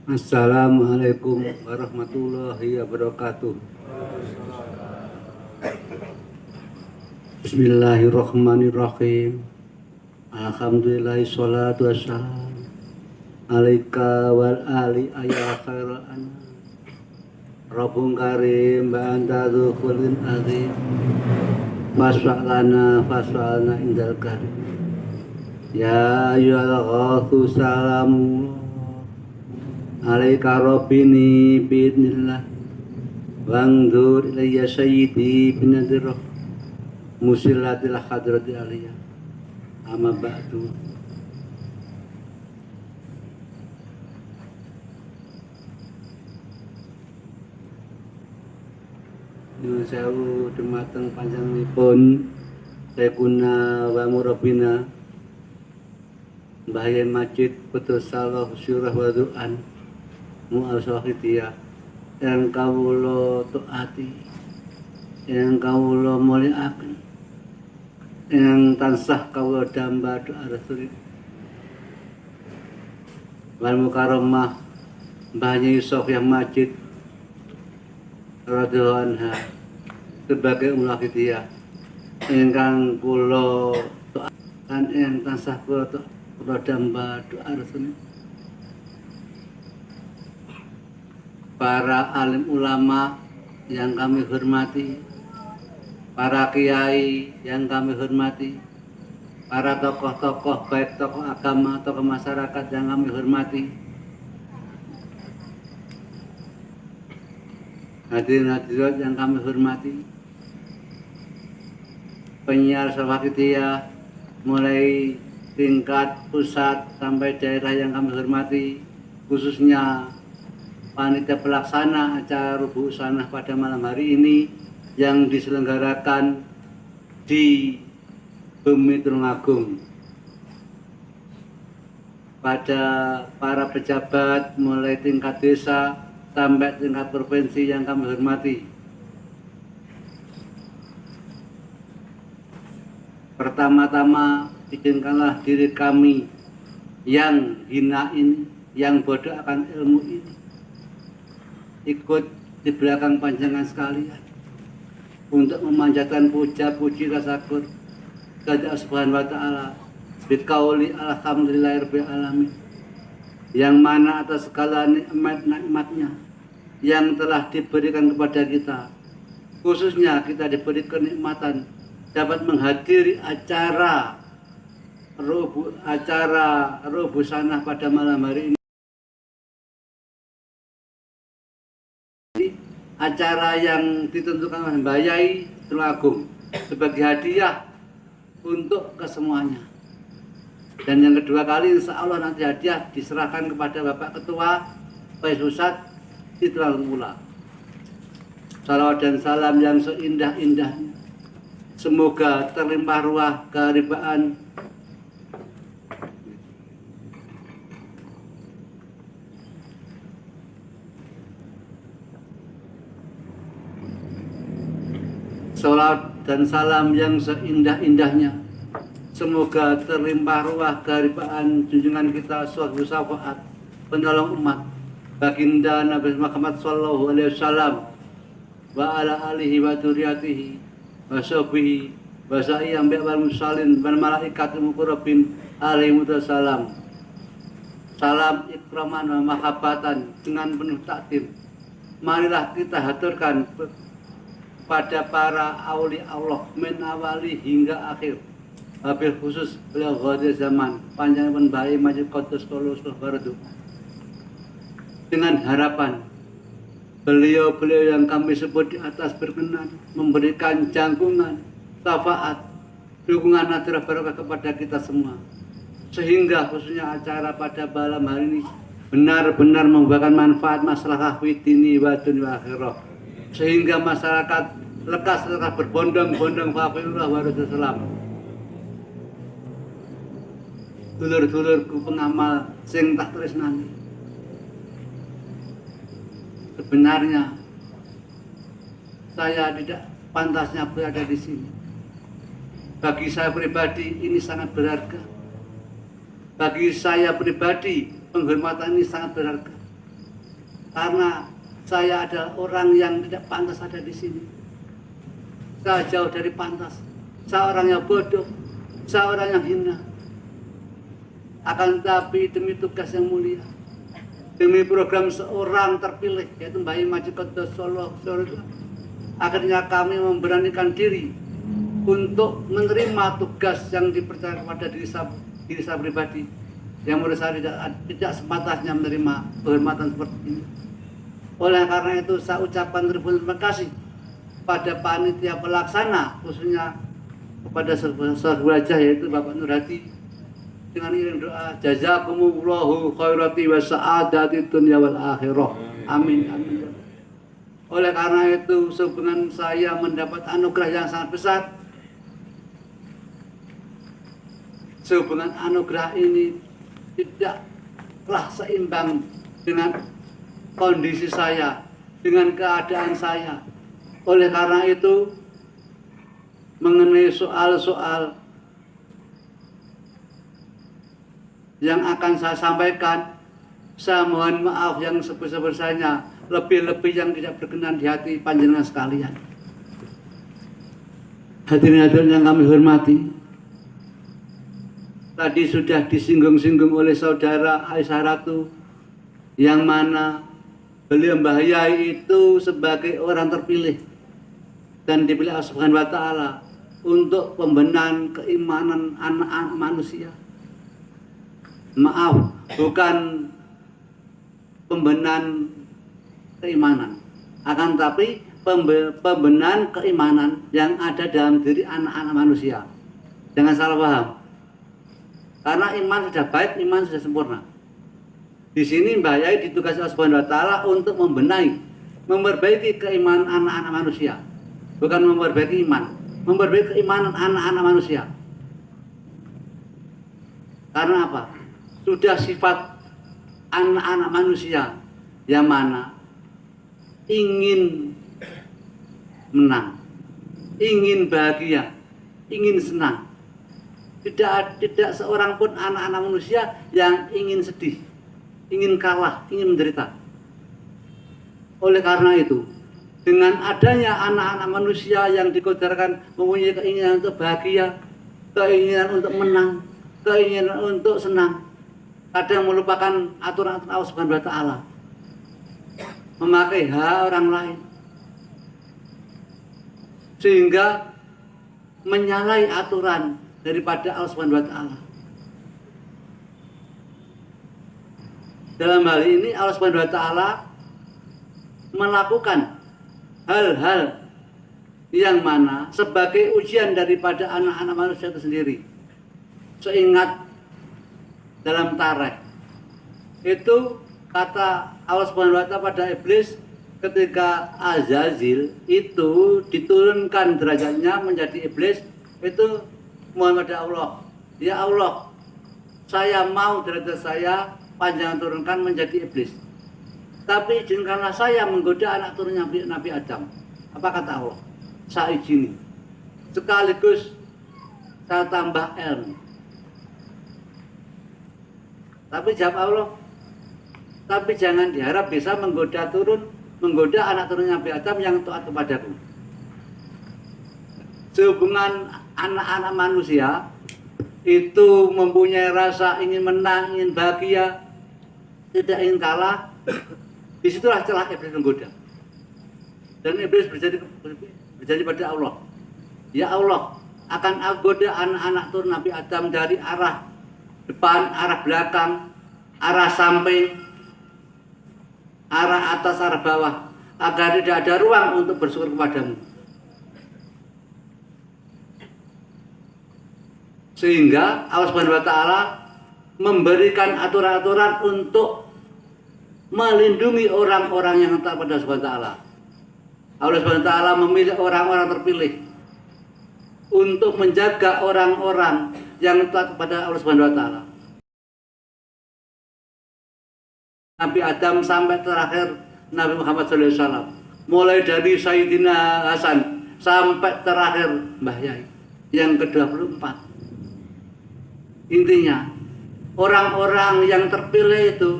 Assalamualaikum warahmatullahi wabarakatuh. Bismillahirrahmanirrahim. Alhamdulillahi sholatu wassalam alaika wal ali ayya khairal anam. Rabbun karim ba'anta dzulfulin azim. Masfa'lana fasfa'lana indal karim. Ya ayyuhal ghawthu salamu alaika rabbini bi'idnillah. Wangdur ilayya sayyidi binadirah musillatil hadrati aliyah. Amma ba'du. Nyuwun sewu dumateng panjenenganipun Sayyidina wa Murabina Mbah Yai Majid Putus Salah Syurah wa Du'an Mu'asahidiyah yang kawula taati, yang kawula mulyakaken, yang tansah kawula damba doa Rasul wal mukarramah Mbah Yai Sofiyah Majid radhiyallahu anha sebagai mulahidiyah ingkang kula taatan, yang tansah kula damba doa Rasul. Para alim ulama yang kami hormati, para kiai yang kami hormati, para tokoh-tokoh baik tokoh agama, tokoh masyarakat yang kami hormati, hadirin hadirat yang kami hormati, penyiar Sawakidiyah mulai tingkat pusat sampai daerah yang kami hormati, khususnya panitia pelaksana acara Rubuh Sanah pada malam hari ini yang diselenggarakan di Bumi Tulungagung. Pada para pejabat mulai tingkat desa sampai tingkat provinsi yang kami hormati. Pertama-tama izinkanlah diri kami yang hina ini, yang bodoh akan ilmu ini, ikut di belakang panjangan sekalian untuk memanjatkan puja-puji rasa syukur kepada Allah Subhanahu wa taala biqauli alhamdulillahirabbil alamin, yang mana atas segala nikmat-nikmatnya yang telah diberikan kepada kita, khususnya kita diberi kenikmatan dapat menghadiri acara Rubuh Sanah pada malam hari ini. Acara yang ditentukan oleh Mbah Yai Tulungagung sebagai hadiah untuk kesemuanya. Dan yang kedua kali insya Allah nanti hadiah diserahkan kepada Bapak Ketua Pais Pusat di Tulungagung pula. Salawat dan salam yang seindah-indahnya semoga terlimpah ruah keharibaan salawat dan salam yang seindah-indahnya semoga terlimpah ruah keharibaan junjungan kita Shahibus Syafaat, penolong umat, baginda Nabi Muhammad sallallahu alaihi wasallam wa ala alihi wa dzurriyyatihi wa sahbihi wa sa'iyam bi'al musallin wal malaikati muqarrabin alaihi wasallam. Salam ikraman wa mahabbatan dengan penuh takdim. Marilah kita haturkan pada para auli Allah min awali hingga akhir, wabil khusus beliau ghadir zaman panjang bayi Majid Qudus Qulus Bardu, dengan harapan beliau-beliau yang kami sebut di atas berkenan memberikan jangkungan, syafaat, dukungan nadrah barokah kepada kita semua, sehingga khususnya acara pada malam hari ini benar-benar membawakan manfaat maslahah fitini wa dunya akhirah, sehingga masyarakat lekas berbondong-bondong faqirullah wa rasulullah. Dulur-dulurku pengamal sing tak tresnani, sebenarnya saya tidak pantasnya berada di sini. Bagi saya pribadi ini sangat berharga. Bagi saya pribadi penghormatan ini sangat berharga. karena saya adalah orang yang tidak pantas ada di sini. Saya jauh dari pantas. Saya orang yang bodoh, saya orang yang hina. Akan tetapi demi tugas yang mulia, demi program seorang terpilih, yaitu Mbak Ima Cikoto Solo, akhirnya kami memberanikan diri untuk menerima tugas yang dipercaya kepada diri saya pribadi, yang menurut saya tidak sepantasnya menerima kehormatan seperti ini. Oleh karena itu saya ucapkan ribuan terima kasih pada panitia pelaksana, khususnya kepada saudara wajah yaitu Bapak Nurhadi, dengan iring doa jazakumullahu khairati wa sa'adati dunya wal akhirah. Amin amin. Oleh karena itu sehubungan saya mendapat anugerah yang sangat besar, sehubungan anugerah ini tidaklah seimbang dengan kondisi saya, dengan keadaan saya. Oleh karena itu mengenai soal-soal yang akan saya sampaikan, saya mohon maaf yang sebesar-besarnya, lebih-lebih yang tidak berkenan di hati panjenengan sekalian. Hadirin-hadirin yang kami hormati, tadi sudah disinggung-singgung oleh saudara Aisyah Ratu, yang mana beliau Mbah Yai itu sebagai orang terpilih dan dipilih Allah Subhanahu wa Ta'ala untuk pembenahan keimanan anak-anak manusia. Maaf, bukan pembenahan keimanan, akan tapi pembenahan keimanan yang ada dalam diri anak-anak manusia. Jangan salah paham. Karena iman sudah baik, iman sudah sempurna. Di sini Mbah Yai ditugasi Allah Subhanahu wa Ta'ala untuk membenahi, memperbaiki keimanan anak-anak manusia. Bukan memperbaiki iman, memperbaiki keimanan anak-anak manusia. Karena apa? Sudah sifat anak-anak manusia yang mana ingin menang, ingin bahagia, ingin senang. Tidak seorang pun anak-anak manusia yang ingin sedih, ingin kalah, ingin menderita. Oleh karena itu, dengan adanya anak-anak manusia yang dikodarkan mempunyai keinginan untuk bahagia, keinginan untuk menang, keinginan untuk senang, kadang melupakan aturan Allah Subhanahu wa Ta'ala, memakai hak orang lain, sehingga menyalahi aturan daripada Allah Subhanahu wa Ta'ala. Dalam hal ini Allah Subhanahu wa Ta'ala melakukan hal-hal yang mana sebagai ujian daripada anak-anak manusia itu sendiri. Seingat dalam Tarikh itu kata Allah Subhanahu wa Ta'ala pada iblis ketika Azazil itu diturunkan derajatnya menjadi iblis, itu mohon pada Allah, ya Allah, saya mau derajat saya panjang turunkan menjadi iblis, tapi izinkanlah saya menggoda anak turunnya Nabi Adam. Apa kata Allah? Saya izini, sekaligus saya tambah ilmu. Tapi jawab Allah, tapi jangan diharap bisa menggoda anak turunnya Nabi Adam yang taat kepadaku. Sehubungan anak-anak manusia itu mempunyai rasa ingin menang, ingin bahagia, tidak ingin kalah. Disitulah celah iblis menggoda. Dan iblis berjanji pada Allah, ya Allah, akan aku goda anak-anak turun Nabi Adam dari arah depan, arah belakang, arah samping, arah atas, arah bawah, agar tidak ada ruang untuk bersyukur kepadamu. Sehingga Allah Subhanahu wa Ta'ala memberikan aturan-aturan untuk melindungi orang-orang yang taat pada Allah Subhanahu wa Ta'ala. Allah Subhanahu wa Ta'ala memilih orang-orang terpilih untuk menjaga orang-orang yang taat kepada Allah Subhanahu wa Ta'ala. Nabi Adam sampai terakhir Nabi Muhammad SAW, mulai dari Sayyidina Hasan sampai terakhir Mbah Yai yang ke-24. Intinya orang-orang yang terpilih itu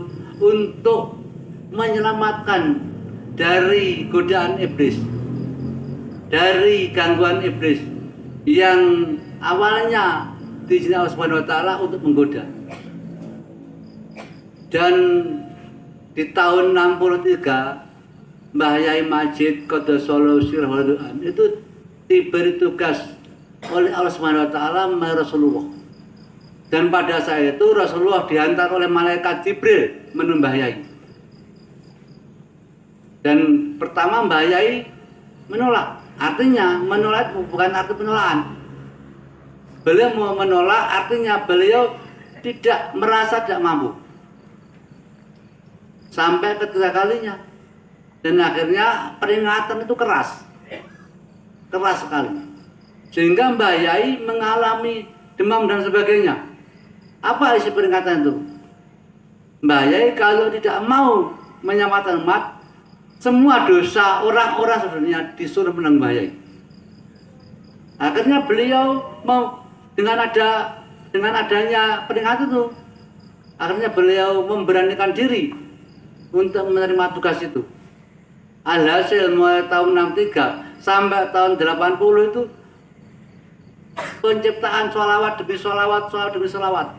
untuk menyelamatkan dari godaan iblis, dari gangguan iblis yang awalnya diizinkan Allah Subhanahu wa taala untuk menggoda. Dan di tahun 63 Mbah Yai Majid Qaddasallahu sirrahu itu diberi tugas oleh Allah Subhanahu wa taala Rasulullah. Dan pada saat itu Rasulullah diantar oleh malaikat Jibril menemui Mbah Yai. Dan pertama Mbah Yai menolak. Artinya menolak bukan arti penolakan. Beliau mau menolak artinya beliau tidak merasa tidak mampu. Sampai ketiga kalinya. Dan akhirnya peringatan itu keras sekali, sehingga Mbah Yai mengalami demam dan sebagainya. Apa isi peringatan itu? Mbah Yai kalau tidak mau menyelamatkan umat, semua dosa orang-orang sedunia disuruh menang Mbah Yai. Akhirnya beliau mau dengan adanya peringatan itu, akhirnya beliau memberanikan diri untuk menerima tugas itu. Alhasil mulai tahun 63 sampai tahun 80 itu penciptaan sholawat demi sholawat, sholawat demi sholawat.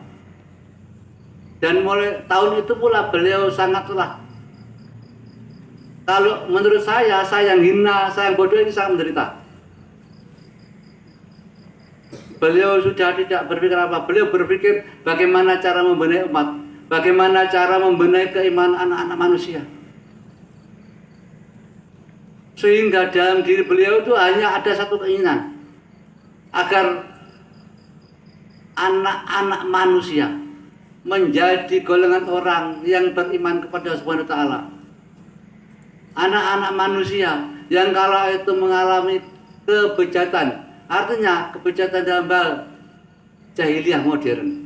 Dan mulai tahun itu pula beliau sangatlah, kalau menurut saya yang hina, saya yang bodoh ini sangat menderita. Beliau sudah tidak berpikir apa, beliau berpikir bagaimana cara membenahi umat, bagaimana cara membenahi keimanan anak-anak manusia. Sehingga dalam diri beliau itu hanya ada satu keinginan, agar anak-anak manusia menjadi golongan orang yang beriman kepada Allah Subhanahu wa taala. Anak-anak manusia yang kala itu mengalami kebejatan, artinya kebejatan dalam hal jahiliyah modern.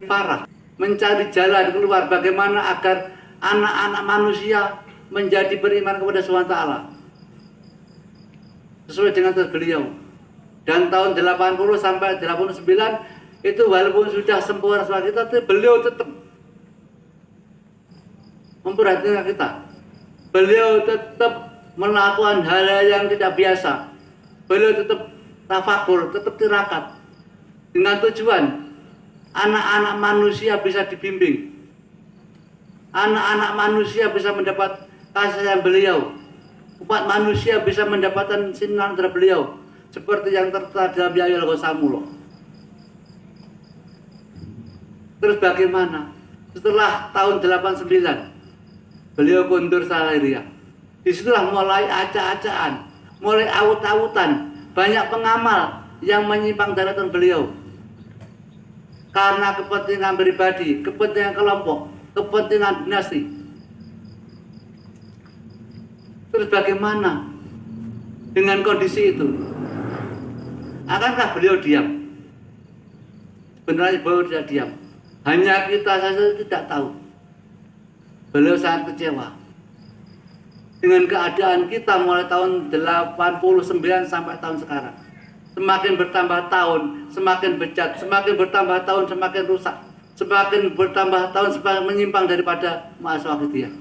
Parah, mencari jalan keluar bagaimana agar anak-anak manusia menjadi beriman kepada Allah SWT sesuai dengan tugas beliau. Dan tahun 80 sampai 89 itu walaupun sudah sempurna semua kita, beliau tetap memperhatikan kita. Beliau tetap melakukan hal yang tidak biasa. Beliau tetap tafakur, tetap tirakat dengan tujuan anak-anak manusia bisa dibimbing, anak-anak manusia bisa mendapat kasih sayang beliau, umat manusia bisa mendapatkan sinar dari beliau, seperti yang tertera dalam Yahya al-Ghasamullah. Terus bagaimana? Setelah tahun 89 beliau kondur Salariah. Disitulah mulai acak-acakan, mulai awut-awutan, banyak pengamal yang menyimpang dari aturan beliau. Karena kepentingan pribadi, kepentingan kelompok, kepentingan dinasti. Terus bagaimana dengan kondisi itu? Akankah beliau diam? Sebenarnya beliau tidak diam. Hanya kita saja tidak tahu. Beliau sangat kecewa dengan keadaan kita mulai tahun 89 sampai tahun sekarang. Semakin bertambah tahun, semakin bejat, semakin bertambah tahun, semakin rusak, semakin bertambah tahun, semakin menyimpang daripada Ma'asyiral Wahidiyah.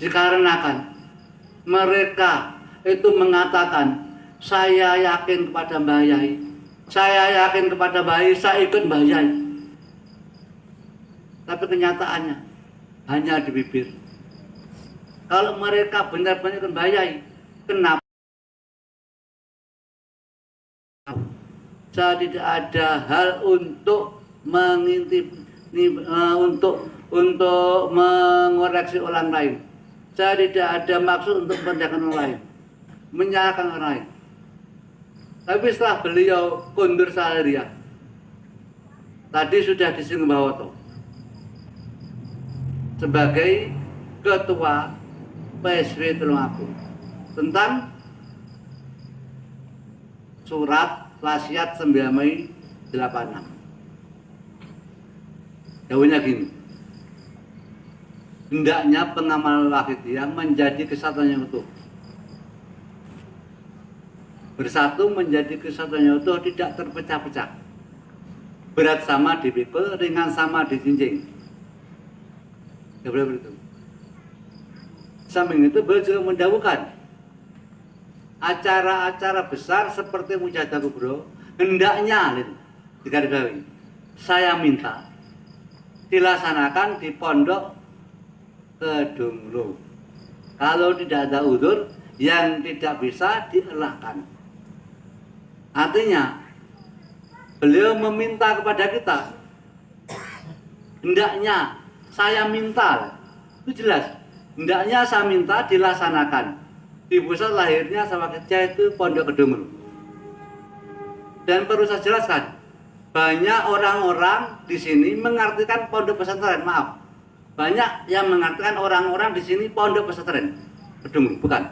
Dikarenakan mereka itu mengatakan, saya yakin kepada Mbah Yai, saya yakin kepada Mbah Yai, saya ikut Mbah Yai. Tapi kenyataannya hanya di bibir. Kalau mereka benar-benar ikut Mbah Yai, kenapa saya tidak ada hal untuk mengintip, untuk mengoreksi orang lain. Saya tidak ada maksud untuk merendahkan orang lain, menyalahkan orang lain. Tapi setelah beliau kondur Salariah, tadi sudah disinggung Mbah Woto sebagai ketua PSW Tulungagung tentang surat wasiat 9 Mei 86. Jawabnya gini, hendaknya pengamal Wahidiyah menjadi kesatuan yang utuh. bersatu menjadi kesatuan yang utuh, tidak terpecah-pecah. Berat sama dipikul, ringan sama dijinjing. Ya boleh begitu. Samping itu beliau juga mendahulukan acara-acara besar seperti Mujahadah Kubro, hendaknya digarisbawahi, saya minta dilaksanakan di Pondok Kedunglo. Kalau tidak ada udzur yang tidak bisa dielakkan. Artinya beliau meminta kepada kita, hendaknya saya minta, itu jelas, hendaknya saya minta dilaksanakan di pusat lahirnya Sawakijaya itu Pondok Kedunglo. Dan perlu saya jelaskan, banyak orang-orang di sini mengartikan pondok pesantren, maaf. Banyak yang mengartikan orang-orang di sini pondok pesantren Kedunglo, bukan.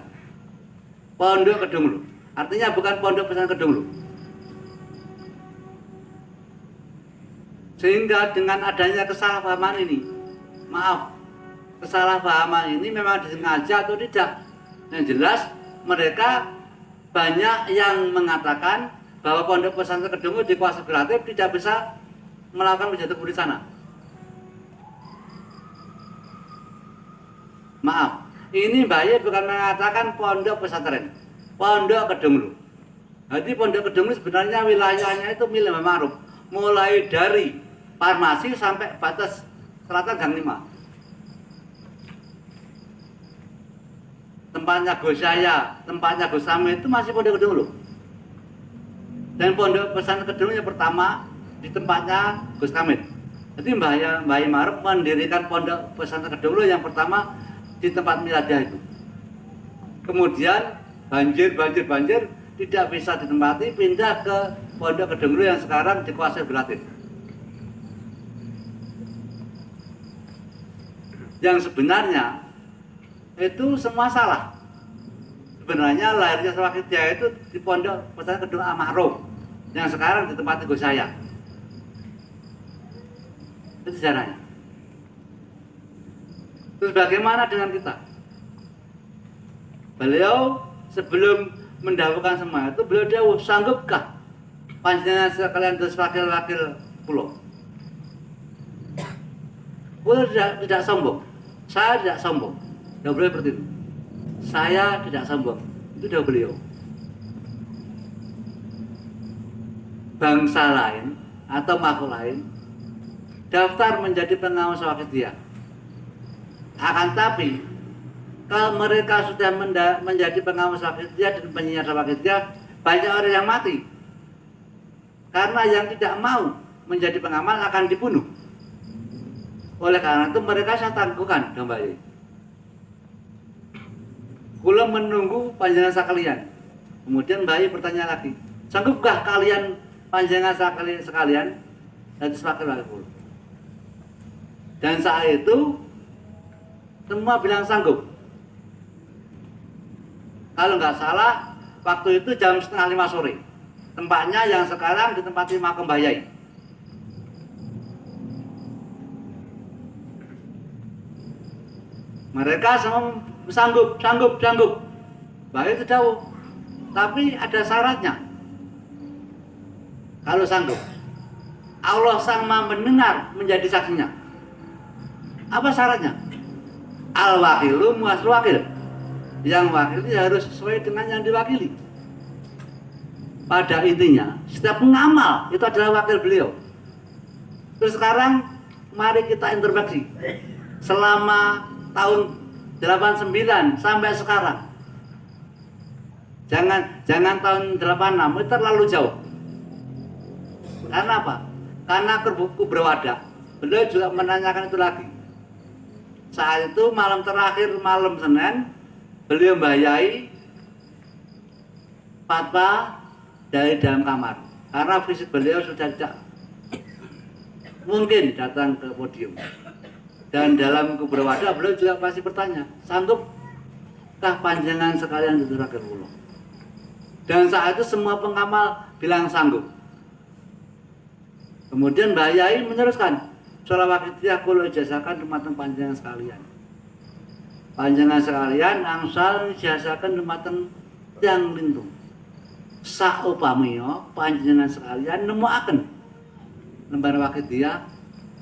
Pondok Kedunglo. Artinya bukan pondok pesantren Kedunglo. Sehingga dengan adanya kesalahpahaman ini, maaf, kesalahpahaman ini memang disengaja atau tidak. Yang jelas mereka banyak yang mengatakan bahwa pondok pesantren Kedunglo di Kuasa Kreatif tidak bisa melakukan Mujahadah Kubro di sana. Maaf, ini Mbak Ye bukan mengatakan pondok pesantren, Pondok Kedunglo. Jadi Pondok Kedunglo sebenarnya wilayahnya itu milik Mbah Ma'ruf, mulai dari farmasi sampai batas selatan Gang 5. Tempatnya Gus Yaya, tempatnya Gus Sami itu masih Pondok Kedunglo. Dan Pondok Pesantren Kedunglo yang pertama di tempatnya Gus Kamit. Jadi Mbah Ye Ma'ruf mendirikan Pondok Pesantren Kedunglo yang pertama di tempat Miladah itu. Kemudian banjir tidak bisa ditempati, pindah ke Pondok Kedunglo yang sekarang dikuasai Belatin. Yang sebenarnya itu semua salah. Sebenarnya lahirnya Sawakijaya itu di Pondok Pesantren Kedunglo Al-Ma'ruf yang sekarang ditempati Gus Yaya. Itu sejarahnya. Terus bagaimana dengan kita? Beliau sebelum mendahulukan semua itu, beliau dawuh, sanggupkah panjenengan sekalian terus wakil-wakil pulau? Beliau tidak sombong. Saya tidak sombong. Tidak boleh seperti itu. Saya tidak sombong. Itu dah beliau. Bangsa lain atau makhluk lain daftar menjadi pengawas Sawakijaya. Akan tapi kalau mereka sudah menjadi pengawas Sawakijaya dan penyiar Sawakijaya, banyak orang yang mati. Karena yang tidak mau menjadi pengamal akan dibunuh. Oleh karena itu mereka saya tangguhkan kembali. Kula menunggu panjenengan sekalian. Kemudian Mbah Ye bertanya lagi, sanggupkah kalian panjenengan sekalian dan wakil-wakil kula? Dan saat itu semua bilang sanggup. Kalau nggak salah, waktu itu jam 4:30 sore. Tempatnya yang sekarang ditempati makam Mbah Yai. Mereka semua sanggup. Mbah Yai itu jauh. Tapi ada syaratnya. Kalau sanggup, Allah Sang Maha mendengar menjadi saksinya. Apa syaratnya? Al-wakilu muas wakil. Yang wakili harus sesuai dengan yang diwakili. Pada intinya, setiap pengamal itu adalah wakil beliau. Terus sekarang mari kita introspeksi. Selama tahun 89 sampai sekarang. Jangan tahun 86, itu terlalu jauh. Karena apa? Karena Kubro Wadah. Beliau juga menanyakan itu lagi. Saat itu malam terakhir, malam Senin, beliau Mbah Yai fatwa dari dalam kamar. Karena fisik beliau sudah tidak mungkin datang ke podium. Dan dalam Kubro Wadah beliau juga pasti bertanya, sanggupkah panjenengan sekalian duduk wakil kula? Dan saat itu semua pengamal bilang sanggup. Kemudian Mbah Yai meneruskan, Sholawakijaya kula ijazahkan dumateng panjenengan sekalian. Panjenengan sekalian angsal ijazahkan dumateng tiyang lintung. saupamiya panjenengan sekalian nemokaken lembar wakil dia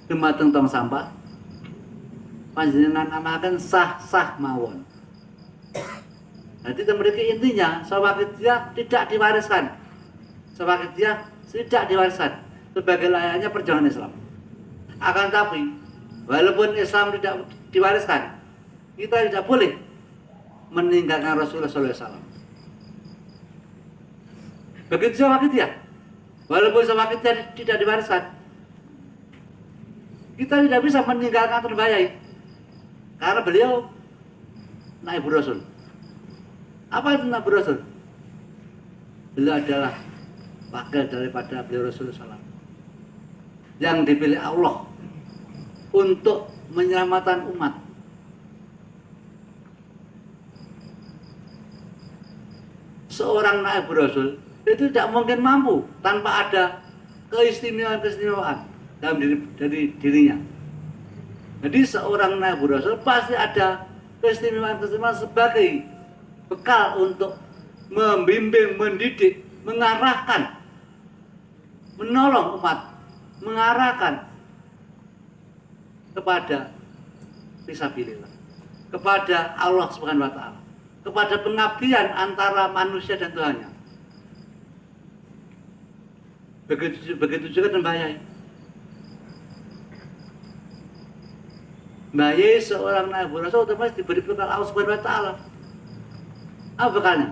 dumateng tong sampah panjenengan namakan sah-sah mawon. Jadi memiliki intinya sawakit dia tidak diwariskan. Sawakit dia tidak diwariskan sebagai layaknya perjuangan Islam. Akan tapi walaupun Islam tidak diwariskan, kita tidak boleh meninggalkan Rasulullah SAW. Begitu sawakit dia, walaupun sawakit dia tidak diwariskan, kita tidak bisa meninggalkan terbayai. Karena beliau naibur Rasul. Apa itu naibur Rasul? Beliau adalah wakil daripada beliau Rasulullah SAW yang dipilih Allah untuk menyelamatkan umat. Seorang naibur Rasul itu tidak mungkin mampu tanpa ada keistimewaan dari dirinya. Jadi seorang naibur Rasul pasti ada keistimewaan sebagai bekal untuk membimbing, mendidik, mengarahkan, menolong umat, mengarahkan kepada fisabilillah, kepada Allah Subhanahu wa taala, kepada pengabdian antara manusia dan Tuhannya. Begitu juga dengan Mbah Yai. Mbah Yai seorang naibur Rasul otomatis diberi bekal Allah Subhanahu wa taala. Apa bekalnya?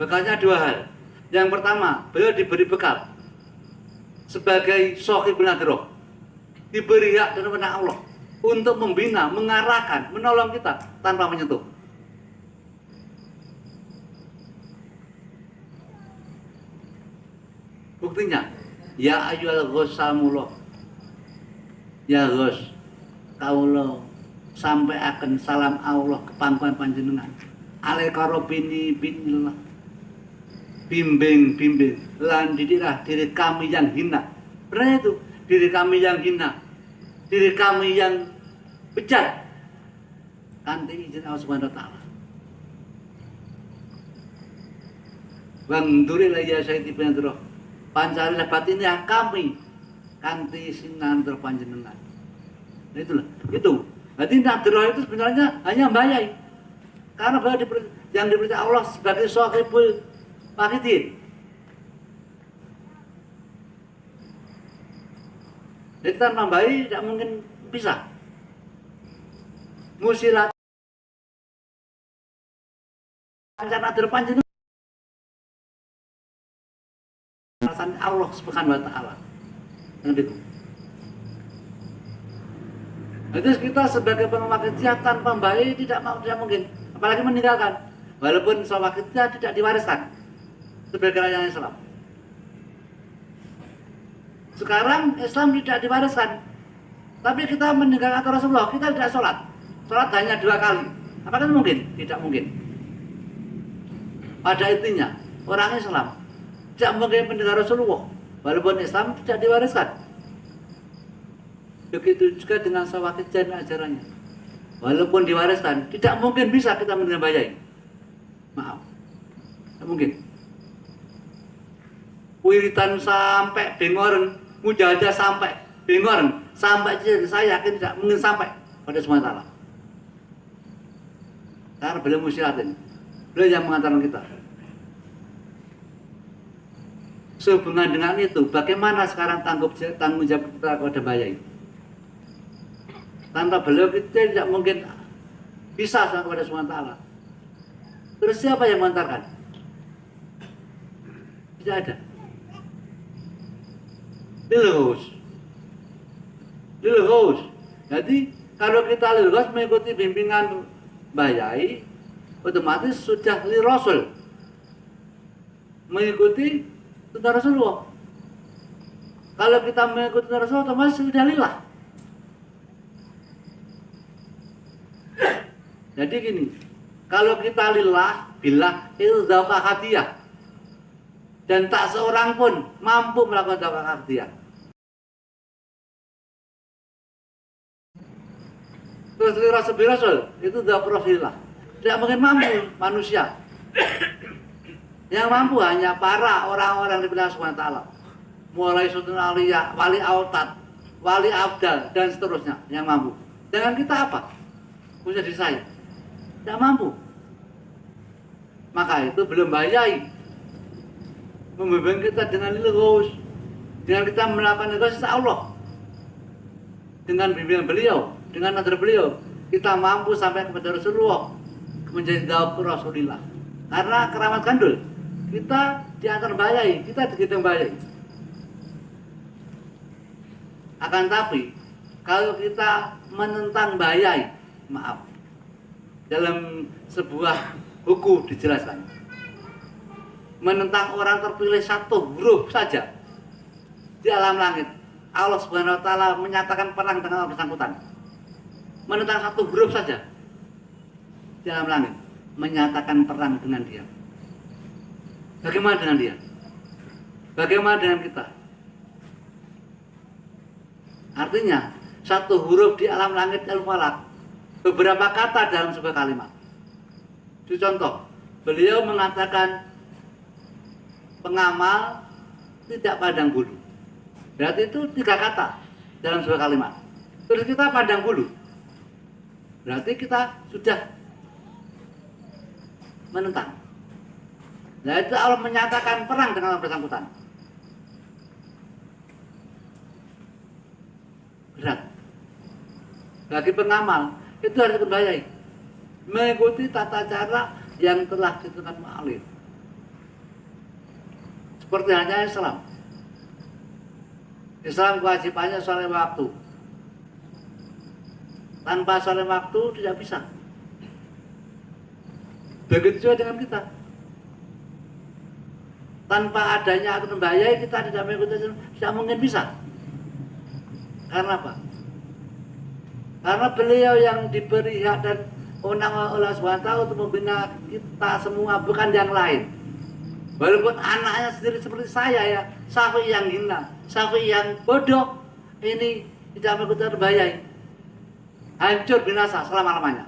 Bekalnya dua hal. Yang pertama, beliau diberi bekal sebagai shahibul nadroh, diberi hak dan wewenang Allah untuk membina, mengarahkan, menolong kita tanpa menyentuh. Buktinya, ya ayyuhal ghasamullah, ya ghos, kaulo sampai akan salam Allah ke pangkuan panjenengan. Alaika robbini binillah, bimbing lan didiklah diri kami yang hina. Benar itu, diri kami yang hina, diri kami yang bejat, kanthi izin Allah Subhanahu wa taala. Bang durilah ya saya tipe ndro pancarilah batinnya kami kanthi sinandro panjenengan. Nah, itulah itu. Berarti nadro itu sebenarnya hanya Mbah Yai. Karena beliau yang dipercaya Allah sebagai shahibul wahidin. Jadi tanpa Mbah Yai tidak mungkin bisa. Musilat rencana terpanjang Allah Subhanahu wa taala. Itu. Terus kita sebagai pemakai jihad tanpa Mbah Yai tidak mungkin, apalagi meninggalkan. Walaupun sawah kita tidak diwariskan sebagai rakyat Islam. Sekarang Islam tidak diwariskan, tapi kita meninggalkan Rasulullah, kita tidak sholat. Sholat hanya 2 kali. Apakah mungkin? Tidak mungkin. Pada intinya, orang Islam tidak mungkin mendengar Rasulullah, walaupun Islam tidak diwariskan. Begitu juga dengan sawakit dan ajarannya. Walaupun diwariskan, tidak mungkin bisa kita mendengar Mbah Yai. Maaf, tidak mungkin. Wiritan sampai bengoren, mujahadah sampai bengoren, sampai saya yakin tidak mungkin sampai pada semua taala. Karena beliau musyilatin, beliau yang mengantarkan kita. Sehubungan dengan itu, bagaimana sekarang tanggung jawab kita kepada Mbah Yai? Tanpa beliau kita tidak mungkin bisa sampai kepada Subhanahu wa taala. Terus siapa yang mengantarkan? Tidak ada. Lilhus. Jadi kalau kita lilhus mengikuti bimbingan Mbah Yai, otomatis sudah li Rasul, mengikuti sunnah Rasulullah. Kalau kita mengikuti sunnah Rasulullah, otomatis sudah lillah. Jadi gini, kalau kita lillah, billah itu zawqah hadiah, dan tak seorang pun mampu melakukan zawqah hadiah. Terus li Rasul itu zawqah lillah, tidak mungkin mampu manusia Yang mampu hanya para orang-orang di Allah Subhanahu wa taala. Mulai Sultan Aulia, Wali Autad, Wali Abdal dan seterusnya yang mampu. Dengan kita apa? Punya diri saya. Tidak mampu. Maka itu belum bayai. Membimbing kita dengan lurus. Dengan kita melakukan negosiasi Allah. Dengan bimbingan beliau, dengan nazar beliau, kita mampu sampai kepada Rasulullah menjadi dawab Rasulullah. Karena keramat gandul, kita diantar bayai, kita dihitung bayai. Akan tapi kalau kita menentang bayai, maaf, dalam sebuah buku dijelaskan, menentang orang terpilih satu huruf saja di alam langit, Allah Subhanahu wa taala menyatakan perang dengan orang bersangkutan. Menentang satu huruf saja di alam langit, menyatakan perang dengan dia. Bagaimana dengan dia? Bagaimana dengan kita? Artinya, satu huruf di alam langit al-falak, beberapa kata dalam sebuah kalimat. Itu contoh, beliau mengatakan pengamal tidak pandang bulu. Berarti itu 3 kata dalam sebuah kalimat. Terus kita pandang bulu. Berarti kita sudah menentang. Nah itu Allah menyatakan perang dengan orang bersangkutan. Berat. Bagi pengamal itu harus dibayai. Mengikuti tata cara yang telah ditentukan ma'alif. Seperti hanya Islam. Islam kewajibannya sholat waktu. Tanpa sholat waktu tidak bisa. Begitu juga dengan kita. Tanpa adanya aturan bayai kita tidak mengikuti, tidak mungkin bisa. Karena apa? Karena beliau yang diberi hak dan wewenang oleh Allah SWT untuk membina kita semua, bukan yang lain. Walaupun anaknya sendiri seperti saya ya, Syafi'i yang hina, Syafi'i yang bodoh, ini tidak mengikuti aturan bayai. Hancur binasa selama-lamanya.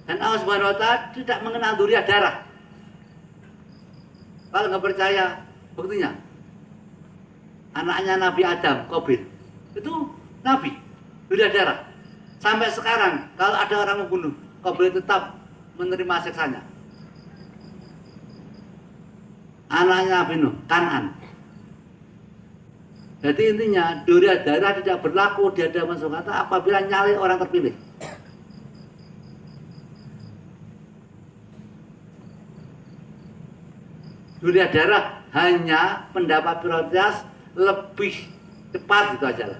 Dan Allah Subhanahu wa taala tidak mengenal duriah darah. Kalau nggak percaya, buktinya anaknya Nabi Adam, Qabil, itu Nabi, duriah darah. Sampai sekarang kalau ada orang membunuh, Qabil tetap menerima siksanya. Anaknya Nabi Nuh, Kanan. Jadi intinya duriah darah tidak berlaku di hadapan Allah apabila nyali orang terpilih. Duriah darah hanya pendapat prioritas lebih cepat gitu aja lah.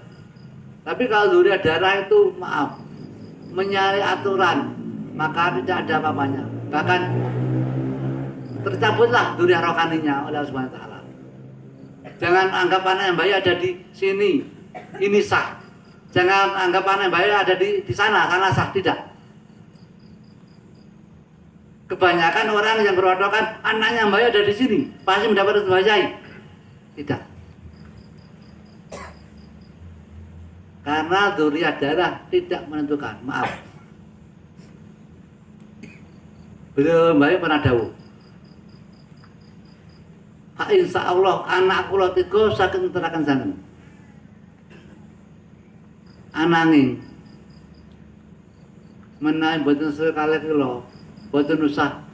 Tapi kalau duriah darah itu maaf menyalahi aturan, maka tidak ada apa-apanya. Bahkan tercabutlah duriah rohaninya oleh Allah Subhanahu wa taala. Jangan anggap anak yang baik ada di sini, ini sah. Jangan anggap anak yang baik ada di sana sah, tidak. Kebanyakan orang yang berwadokan anaknya yang baik ada di sini, pasti mendapat bayai. Tidak. Karena duriah darah tidak menentukan, maaf. Beliau baik pernah dawuh. Insya Allah anak kula tiga saking terakan sangen. Ananging menawi boten sekali kula boten usah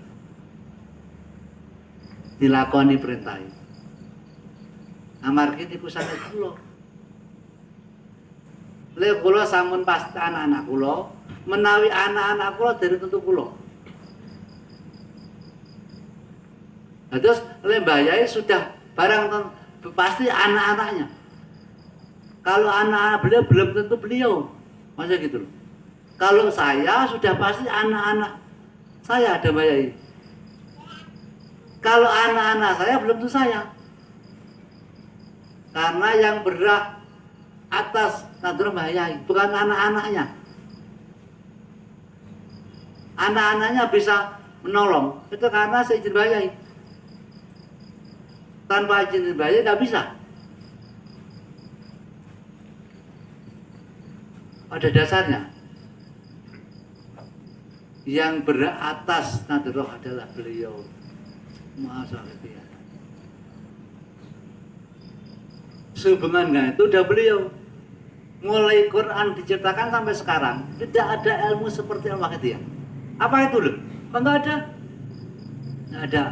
dilakoni perintah. Amargi niku sanes kula. Lha kula sampun pasti anak-anak kula, menawi anak-anak kula dari tentu kula. Nah, terus lembayai sudah barang pasti anak-anaknya. Kalau anak-anak beliau belum tentu beliau, masa gitu loh. Kalau saya sudah pasti anak-anak saya ada bayai. Kalau anak-anak saya belum tentu saya. Karena yang berhak atas nadur bayai bukan anak-anaknya. Anak-anaknya bisa menolong itu karena seizin bayai. Tanpa izin bayar tidak bisa. Ada dasarnya. yang beratas nadroh adalah beliau. Masa gitu ya. Sehubungan dengan itu udah beliau. Mulai Quran diciptakan sampai sekarang tidak ada ilmu seperti Al-Wahdiyah. Apa itu loh? Kok nggak ada? Nggak ada.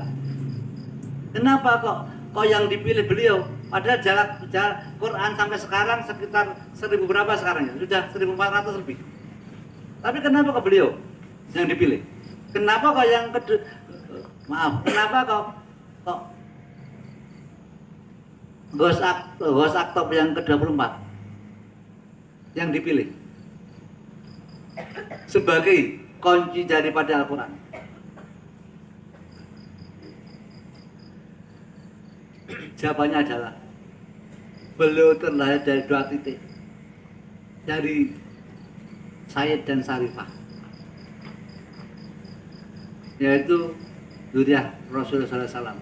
Kenapa kok yang dipilih beliau? Padahal jarak Quran sampai sekarang sekitar 1000 berapa sekarang ya? Sudah 1400 lebih. Tapi kenapa kok beliau yang dipilih? Kenapa kok yang kenapa kok Ghost Aktop yang ke-24 yang dipilih sebagai kunci daripada Al-Quran? Jawabannya adalah beliau terlahir dari 2 titik, dari Sayyid dan Sarifah, yaitu zuriat Rasulullah SAW.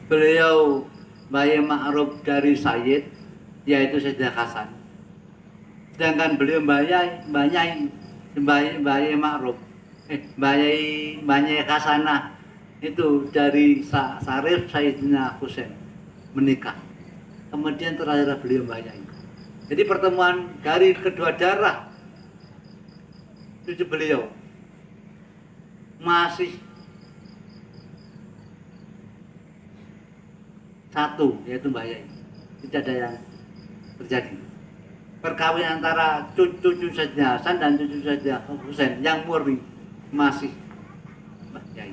Beliau Bayi Ma'ruf dari Sayyid, yaitu Sayyidah Hasan. Sedangkan beliau Bayi Ma'ruf, Bayi Hasanah itu dari Sarif Sayyidina Husain menikah. Kemudian terakhir beliau Bayi. Jadi pertemuan dari kedua darah cucu beliau masih satu, yaitu Mbah Yai. Tidak ada yang terjadi. Perkawinan antara cucu Sayyidina Hasan dan cucu Sayyidina Husain yang murni masih Mbah Yai.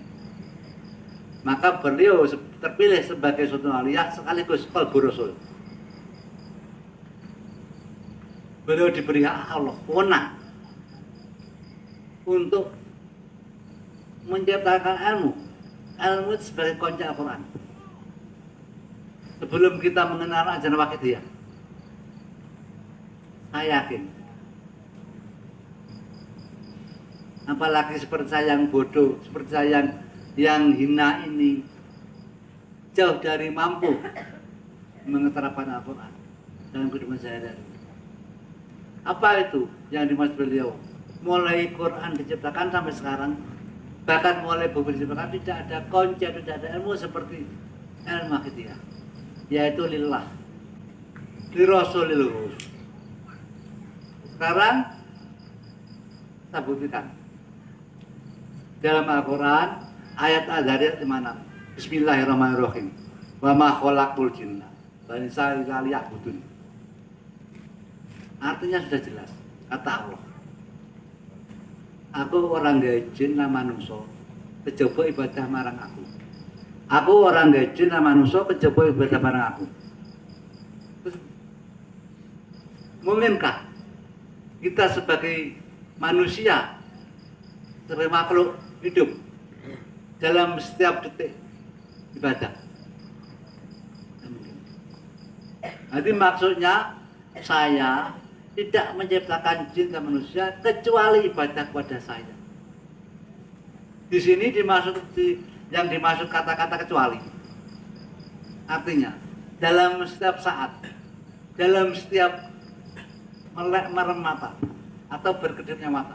Maka beliau terpilih sebagai Sultan Aliyah sekaligus Qalbu Rasul. Beliau diberi hak Allah, wewenang untuk menciptakan ilmu itu sebagai kunci Al-Quran. Sebelum kita mengenal ajaran Wahdiyah, saya yakin, apalagi seperti saya yang bodoh, seperti saya yang hina ini, jauh dari mampu mengeterapkan Al-Quran dalam kehidupan sehari-hari. Apa itu yang dimaksud beliau? Mulai Quran diciptakan sampai sekarang, bahkan mulai buku diciptakan, tidak ada kunci, tidak ada ilmu seperti ilmu Wahdiyah, yaitu lillah, li Rasulillah. Sekarang saya buktikan dalam Al-Quran ayat Al-Zariyat 56. Bismillahirrahmanirrahim. Wa ma khalaqul jinna wal insa illa liya'budun. Artinya sudah jelas, kata Allah, aku orang gawe jin lan manungsa kejaba ibadah marang aku. Aku orang gawe jin lan manungsa kejaba ibadah marang aku. Mungkinkah kita sebagai manusia, sebagai makhluk hidup dalam setiap detik ibadah? Jadi maksudnya saya tidak menciptakan jin dan manusia kecuali ibadah kepada saya. Di sini yang dimaksud kata-kata kecuali, artinya dalam setiap saat, dalam setiap melek merem mata atau berkedipnya mata,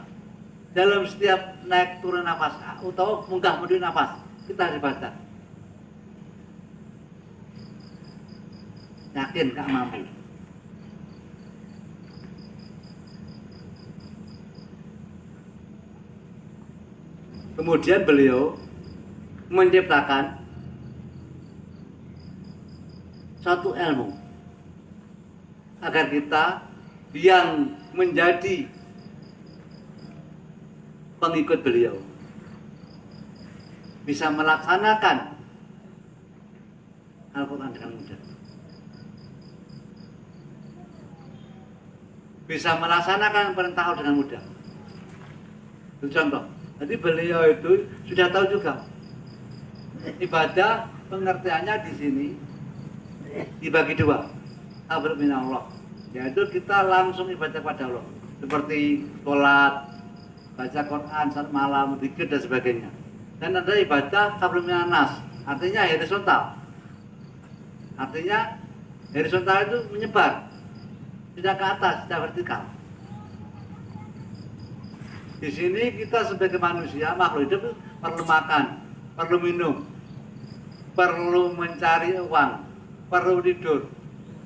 dalam setiap naik turun nafas atau munggah mundur nafas, kita ibadah. Yakin gak mampu? Kemudian beliau menciptakan satu ilmu agar kita yang menjadi pengikut beliau bisa melaksanakan Al-Quran dengan mudah, bisa melaksanakan perintah Allah dengan mudah. Itu contoh. Jadi beliau itu sudah tahu juga ibadah pengertiannya di sini dibagi dua, amr minallah, yaitu kita langsung ibadah kepada Allah seperti sholat, baca Quran, salat malam, zikir dan sebagainya. Dan ada ibadah amr minanas, artinya horizontal. Artinya horizontal itu menyebar, tidak ke atas, tidak vertikal. Di sini kita sebagai manusia, makhluk hidup perlu makan, perlu minum, perlu mencari uang, perlu tidur.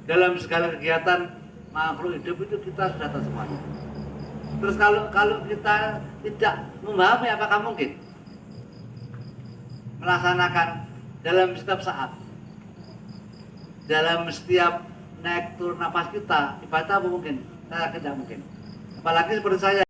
Dalam segala kegiatan makhluk hidup itu kita sudah tahu semuanya. Terus kalau kita tidak memahami, apakah mungkin melaksanakan dalam setiap saat, dalam setiap naik turun nafas kita ibadah? Apa mungkin? Saya tidak mungkin. Apalagi seperti saya.